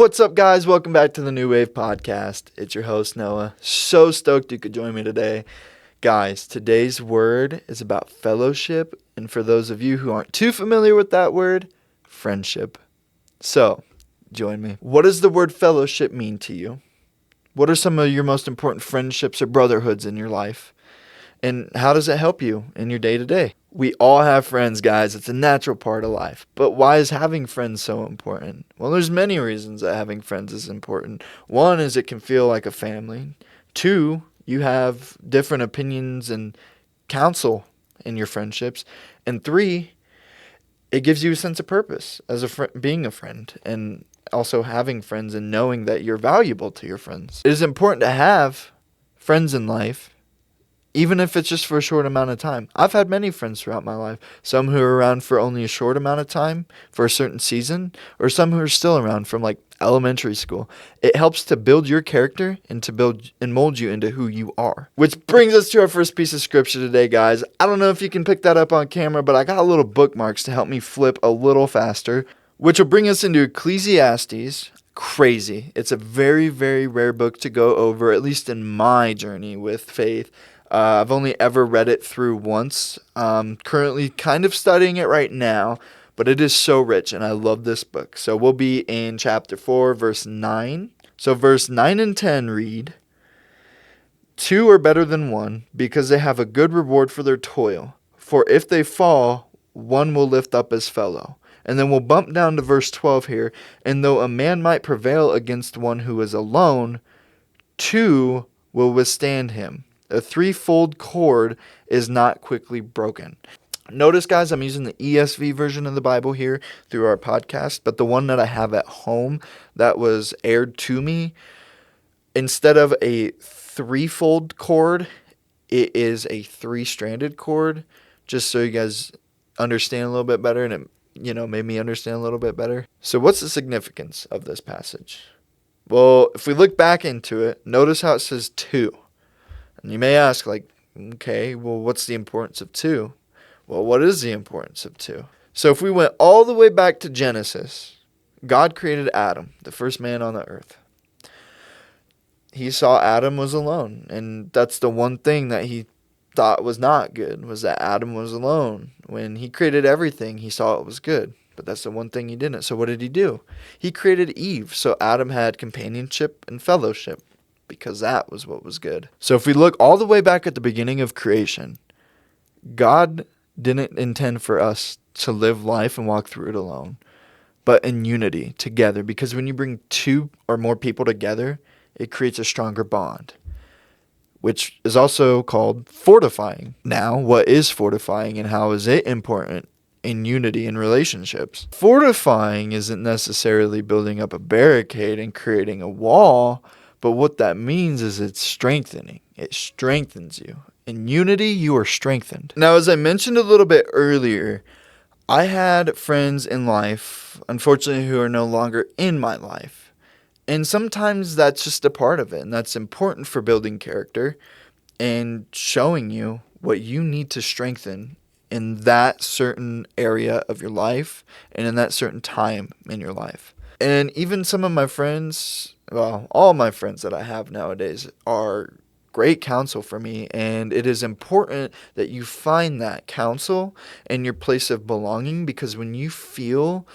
What's up, guys? Welcome back to the NuWave Podcast. It's your host, Noah. So stoked you could join me today. Guys, today's word is about fellowship, and for those of you who aren't too familiar with that word, friendship. So, join me. What does the word fellowship mean to you? What are some of your most important friendships or brotherhoods in your life? And how does it help you in your day-to-day? We all have friends, guys. It's a natural part of life. But why is having friends so important? Well, there's many reasons that having friends is important. One is it can feel like a family. Two, you have different opinions and counsel in your friendships. And three, it gives you a sense of purpose as being a friend, and also having friends and knowing that you're valuable to your friends. It is important to have friends in life, even if it's just for a short amount of time. I've had many friends throughout my life. Some who are around for only a short amount of time, for a certain season, or some who are still around from like elementary school. It helps to build your character and to build and mold you into who you are. Which brings us to our first piece of scripture today, guys. I don't know if you can pick that up on camera, but I got little bookmarks to help me flip a little faster, which will bring us into Ecclesiastes. Crazy. It's a very, very rare book to go over, at least in my journey with faith. I've only ever read it through once. Currently kind of studying it right now, but it is so rich, and I love this book. So we'll be in chapter 4, verse 9. So verse 9 and 10 read, "Two are better than one, because they have a good reward for their toil. For if they fall, one will lift up his fellow." And then we'll bump down to verse 12 here. "And though a man might prevail against one who is alone, two will withstand him. A threefold cord is not quickly broken." Notice, guys, I'm using the ESV version of the Bible here through our podcast, but the one that I have at home that was aired to me, instead of a threefold cord, it is a three-stranded cord, just so you guys understand a little bit better, and it made me understand a little bit better. So what's the significance of this passage? Well, if we look back into it, notice how it says two. And you may ask, okay, well, what's the importance of two? Well, what is the importance of two? So if we went all the way back to Genesis, God created Adam, the first man on the earth. He saw Adam was alone, and that's the one thing that he thought was not good, was that Adam was alone. When he created everything, he saw it was good, but that's the one thing he didn't. So what did he do? He created Eve, so Adam had companionship and fellowship, because that was what was good. So if we look all the way back at the beginning of creation, God didn't intend for us to live life and walk through it alone, but in unity, together. Because when you bring two or more people together, it creates a stronger bond, which is also called fortifying. Now, what is fortifying and how is it important in unity in relationships? Fortifying isn't necessarily building up a barricade and creating a wall, but what that means is it's strengthening. It strengthens you. In unity, you are strengthened. Now, as I mentioned a little bit earlier, I had friends in life, unfortunately, who are no longer in my life. And sometimes that's just a part of it, and that's important for building character and showing you what you need to strengthen in that certain area of your life and in that certain time in your life. And even some of my friends, well, all my friends that I have nowadays are great counsel for me, and it is important that you find that counsel and your place of belonging, because when you feel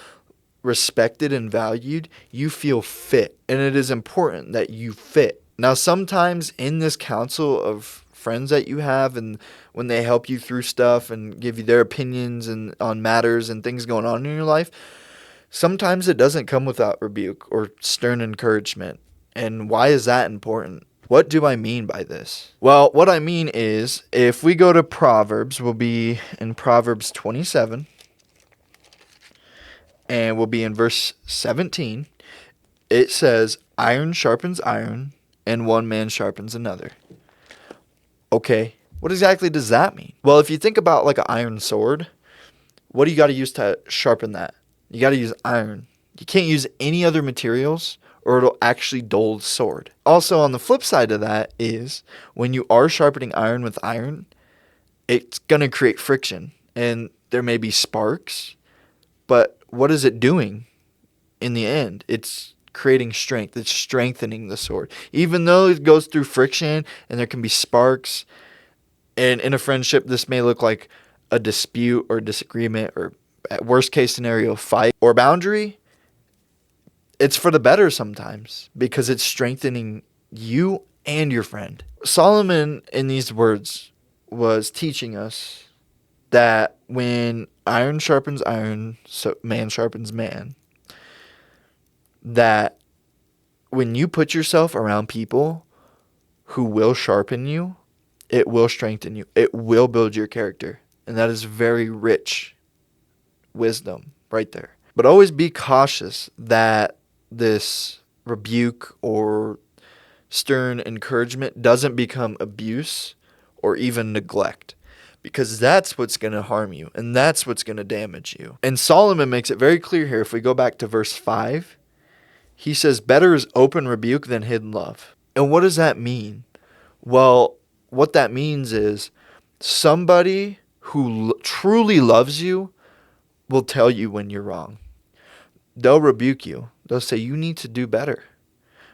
respected and valued, you feel fit, and it is important that you fit. Now, sometimes in this counsel of friends that you have, and when they help you through stuff and give you their opinions and on matters and things going on in your life, sometimes it doesn't come without rebuke or stern encouragement. And why is that important? What do I mean by this? Well, what I mean is, if we go to Proverbs, we'll be in Proverbs 27, and we'll be in verse 17. It says, "Iron sharpens iron, and one man sharpens another." Okay, what exactly does that mean? Well, if you think about like an iron sword, what do you got to use to sharpen that? You got to use iron. You can't use any other materials, or it'll actually dull the sword. Also, on the flip side of that is, when you are sharpening iron with iron, it's going to create friction, and there may be sparks, but what is it doing in the end? It's creating strength. It's strengthening the sword. Even though it goes through friction and there can be sparks, and in a friendship, this may look like a dispute or disagreement or, at worst case scenario, fight or boundary. It's for the better sometimes because it's strengthening you and your friend. Solomon, in these words, was teaching us that when iron sharpens iron, so man sharpens man, that when you put yourself around people who will sharpen you, it will strengthen you. It will build your character. And that is very rich wisdom right there. But always be cautious that this rebuke or stern encouragement doesn't become abuse or even neglect, because that's what's going to harm you and that's what's going to damage you. And Solomon makes it very clear here. If we go back to verse 5, he says, better is open rebuke than hidden love. And what does that mean? Well, what that means is somebody who truly loves you will tell you when you're wrong. They'll rebuke you. They'll say you need to do better.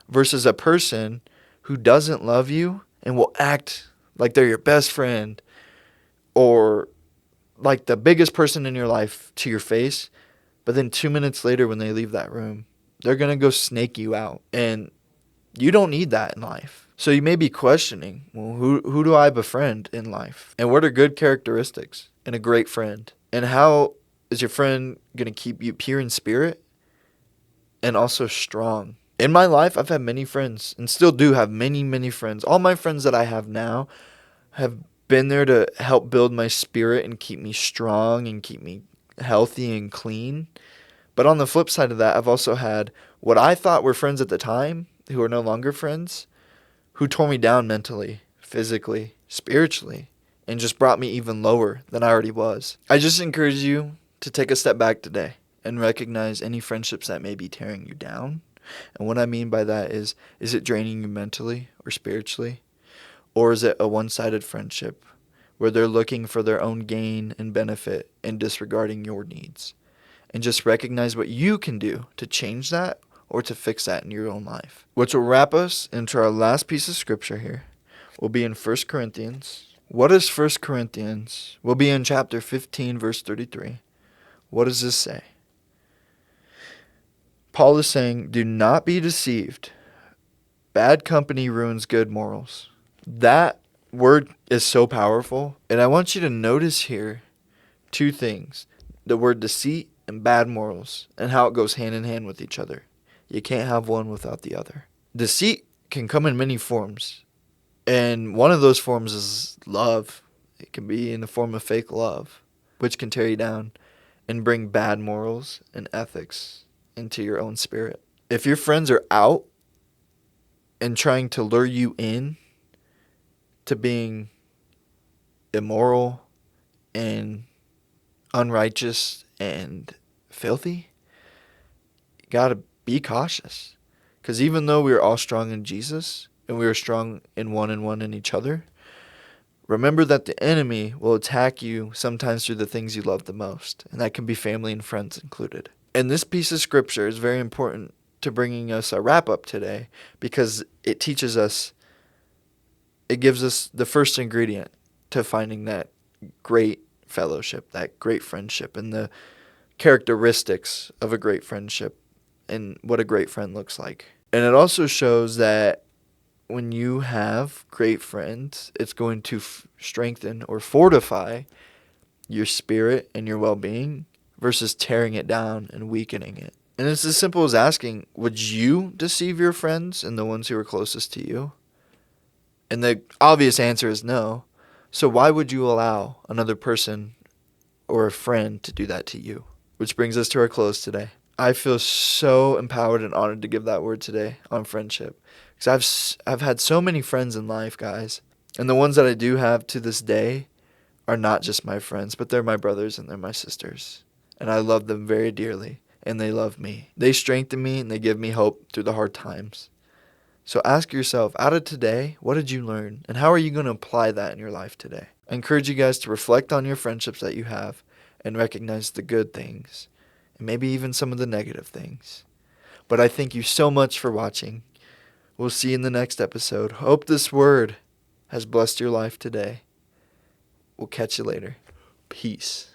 Versus a person who doesn't love you and will act like they're your best friend or like the biggest person in your life to your face, but then 2 minutes later when they leave that room, they're going to go snake you out. And you don't need that in life. So you may be questioning, well, who do I befriend in life? And what are good characteristics in a great friend? And how is your friend going to keep you pure in spirit and also strong? In my life, I've had many friends and still do have many, many friends. All my friends that I have now have been there to help build my spirit and keep me strong and keep me healthy and clean. But on the flip side of that, I've also had what I thought were friends at the time who are no longer friends, who tore me down mentally, physically, spiritually, and just brought me even lower than I already was. I just encourage you to take a step back today and recognize any friendships that may be tearing you down. And what I mean by that is it draining you mentally or spiritually? Or is it a one-sided friendship where they're looking for their own gain and benefit and disregarding your needs? And just recognize what you can do to change that or to fix that in your own life. Which will wrap us into our last piece of scripture here. We'll be in 1 Corinthians. What is 1 Corinthians? We'll be in chapter 15, verse 33. What does this say? Paul is saying, do not be deceived. Bad company ruins good morals. That word is so powerful. And I want you to notice here 2 things. The word deceit and bad morals and how it goes hand in hand with each other. You can't have one without the other. Deceit can come in many forms. And one of those forms is love. It can be in the form of fake love, which can tear you down and bring bad morals and ethics into your own spirit. If your friends are out and trying to lure you in to being immoral and unrighteous and filthy, you got to be cautious. Because even though we are all strong in Jesus and we are strong in one in each other, remember that the enemy will attack you sometimes through the things you love the most. And that can be family and friends included. And this piece of scripture is very important to bringing us a wrap up today because it teaches us, it gives us the first ingredient to finding that great fellowship, that great friendship, and the characteristics of a great friendship and what a great friend looks like. And it also shows that when you have great friends, it's going to strengthen or fortify your spirit and your well-being versus tearing it down and weakening it. And it's as simple as asking, would you deceive your friends and the ones who are closest to you? And the obvious answer is no. So why would you allow another person or a friend to do that to you? Which brings us to our close today. I feel so empowered and honored to give that word today on friendship. Because I've had so many friends in life, guys. And the ones that I do have to this day are not just my friends, but they're my brothers and they're my sisters. And I love them very dearly. And they love me. They strengthen me and they give me hope through the hard times. So ask yourself, out of today, what did you learn? And how are you going to apply that in your life today? I encourage you guys to reflect on your friendships that you have and recognize the good things and maybe even some of the negative things. But I thank you so much for watching. We'll see you in the next episode. Hope this word has blessed your life today. We'll catch you later. Peace.